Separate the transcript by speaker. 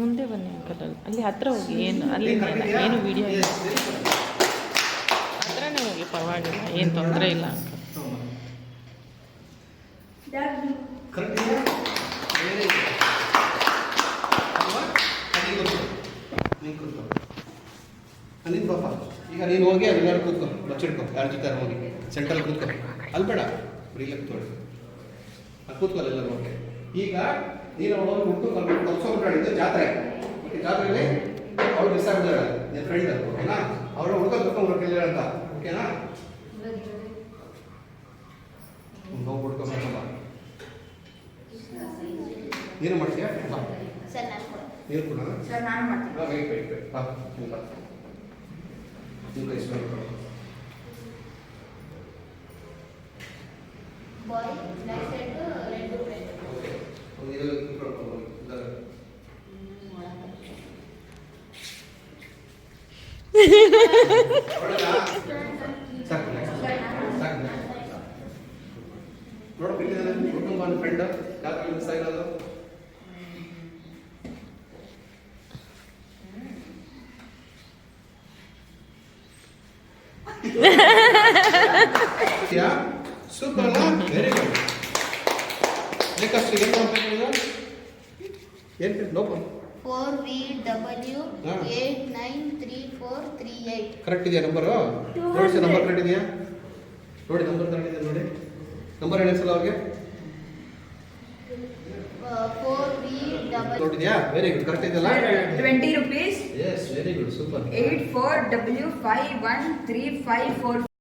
Speaker 1: ಮುಂದೆ ಬನ್ನಿ ಅಂಕಲ್, ಅಲ್ಲಿ ಹತ್ರ ಹೋಗಿ. ಏನು ಅಲ್ಲಿಂದ ಏನು ವಿಡಿಯೋ ಇಲ್ಲ, ಹತ್ರನೇ ಹೋಗಿ, ಪರವಾಗಿಲ್ಲ, ಏನು ತೊಂದರೆ ಇಲ್ಲ ಅಂಕಲ್.
Speaker 2: ನಿನ್ ಪಾಪ ಈಗ ನೀನು ಹೋಗಿ ಅದೆಲ್ಲರೂ ಕೂತ್ಕೊ, ಬಚ್ಚಿಡ್ಕೊ, ಯಾರ ಜೊತೆ ಹೋಗಿ ಸೆಂಟ್ರಲ್ ಕೂತ್ಕೊ. ಅಲ್ಲಿ ಬೇಡ, ಇಲ್ಲ ಕೂತ್ಕೊಳ್ಳಿ, ಅಲ್ಲಿ ಕೂತ್ಕೊಳ್ಳಿ ಎಲ್ಲರೂ ಹೋಗಿ. ಈಗ ನೀನು ಅವಳನ್ನು ಹುಡ್ಕೊಂಡು ಕಲ್ಸೋಬಿಟ್ಟಿದ್ದೆ ಜಾತ್ರೆ, ಜಾತ್ರೆಯಲ್ಲಿ ಅವಳು ಮಿಸ್ ಆಗಿದ್ದಾಳೆ ನಿನ್ನ ಫ್ರೆಂಡ್, ಓಕೆನಾ? ಅವಳು ಹುಡ್ಕೊಂಡು ಕರ್ಕೊಂಡ್ಬರ್ಕಿಲ್ಲ ಅಂತ, ಓಕೆನಾ? ಹೋಗಿ ಹುಡ್ಕೊಂಬ. ನೀನು ಮಾಡ್ತೀಯಾ? ನೀರು ಕೂಡ
Speaker 3: ಸರ್ ನಾನು ಮಾಡ್ತೀನಿ.
Speaker 2: ವೆಯ್ಟ್ ಬಾ, ನಿಮ್ಮ ಇಷ್ಟ
Speaker 3: boy black shirt red pant.
Speaker 2: Okay ಇದೆಲ್ಲ ಕೂತ್ಕೊಳ್ಳೋದು ಇದೆಲ್ಲ ಸಾಕು ಸಾಕು ನೋಡು. ಬಿಟ್ಟಿದ್ದಾನೆ ಕುಟುಂಬ ಫ್ರೆಂಡ್ ಯಾಕೆ ಮಿಸ್ ಆಗಿರೋದು? ಸೂಪರ್ ಅಲ್ಲ? Very good. ನೆಕ್ಸ್ಟ್ ಏನು ಮಾಡ್ಬೇಕು? ಏನು ಲೋಪ
Speaker 3: 4VW893438.
Speaker 2: ಕರೆಕ್ಟ್ ಇದೆಯಾ ನಂಬರು? ನೋಡಿ ಸರ್, ನಂಬರ್ ಕರೆಕ್ಟ್ ಇದೆಯಾ? ನೋಡಿ ನಂಬರ್ ಕರೆಕ್ಟ್ ಇದೆ ನೋಡಿ. ನಂಬರ್ ಹೇಳಿ ಸಲ ಅವ್ರಿಗೆ.
Speaker 3: 4VW
Speaker 2: ನೋಡಿದ್ಯಾ? ವೆರಿ ಗುಡ್, ಕರೆಕ್ಟ್ ಇದೆಯಲ್ಲ?
Speaker 4: 20 rupees.
Speaker 2: Yes, very good, super.
Speaker 4: 84W513544.